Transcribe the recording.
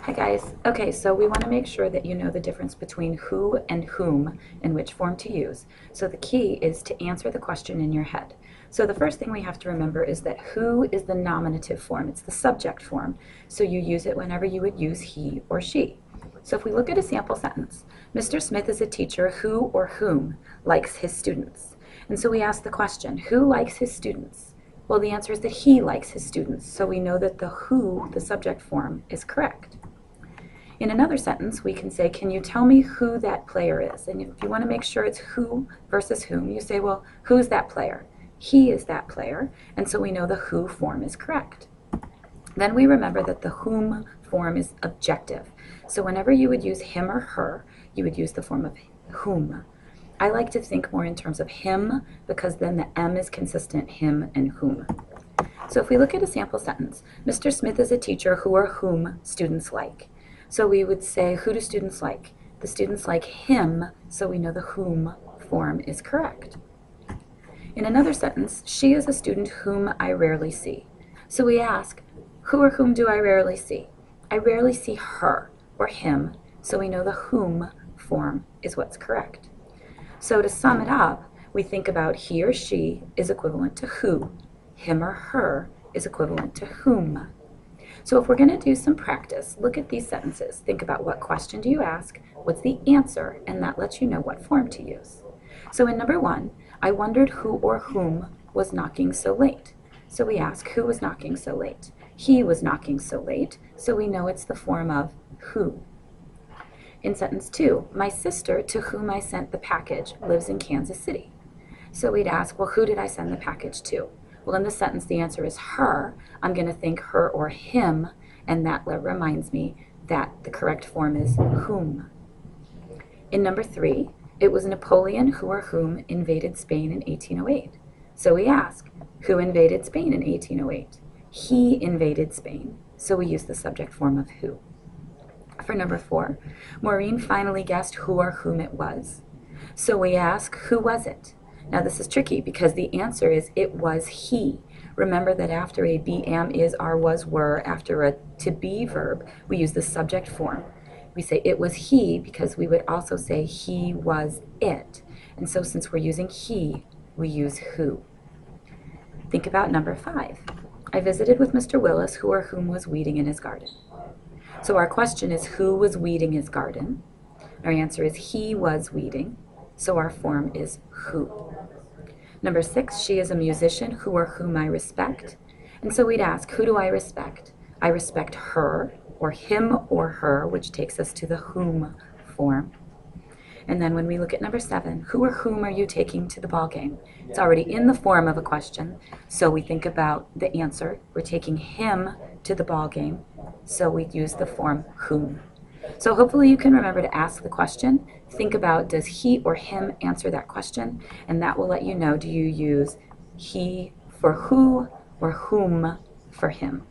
Hi guys. Okay, so we want to make sure that you know the difference between who and whom and which form to use. So the key is to answer the question in your head. So the first thing we have to remember is that who is the nominative form. It's the subject form. So you use it whenever you would use he or she. So if we look at a sample sentence, Mr. Smith is a teacher who or whom likes his students. And so we ask the question, who likes his students? Well, the answer is that he likes his students. So we know that the who, the subject form, is correct. In another sentence, we can say, can you tell me who that player is? And if you want to make sure it's who versus whom, you say, well, who's that player? He is that player, and so we know the who form is correct. Then we remember that the whom form is objective. So whenever you would use him or her, you would use the form of whom. I like to think more in terms of him because then the M is consistent, him and whom. So if we look at a sample sentence, Mr. Smith is a teacher who or whom students like. So we would say, who do students like? The students like him, so we know the whom form is correct. In another sentence, she is a student whom I rarely see. So we ask, who or whom do I rarely see? I rarely see her or him, so we know the whom form is what's correct. So to sum it up, we think about he or she is equivalent to who. Him or her is equivalent to whom. So if we're going to do some practice, look at these sentences. Think about what question do you ask, what's the answer, and that lets you know what form to use. So in number 1, I wondered who or whom was knocking so late. So we ask, who was knocking so late? He was knocking so late, so we know it's the form of who. In sentence 2, my sister to whom I sent the package lives in Kansas City. So we'd ask, well, who did I send the package to? Well, in this sentence, the answer is her. I'm going to think her or him, and that reminds me that the correct form is whom. In number 3, it was Napoleon who or whom invaded Spain in 1808. So we ask, who invaded Spain in 1808? He invaded Spain, so we use the subject form of who. For number 4, Maureen finally guessed who or whom it was. So we ask, who was it? Now this is tricky because the answer is it was he. Remember that after a be, am, is, are, was, were, after a to be verb, we use the subject form. We say it was he because we would also say he was it. And so since we're using he, we use who. Think about number 5. I visited with Mr. Willis who or whom was weeding in his garden. So our question is who was weeding his garden? Our answer is he was weeding. So our form is who. Number 6, she is a musician who or whom I respect. And so we'd ask, who do I respect? I respect her, or him or her, which takes us to the whom form. And then when we look at number 7, who or whom are you taking to the ball game? It's already in the form of a question, so we think about the answer. We're taking him to the ball game, so we use the form whom. So hopefully you can remember to ask the question, think about does he or him answer that question, and that will let you know do you use he for who or whom for him.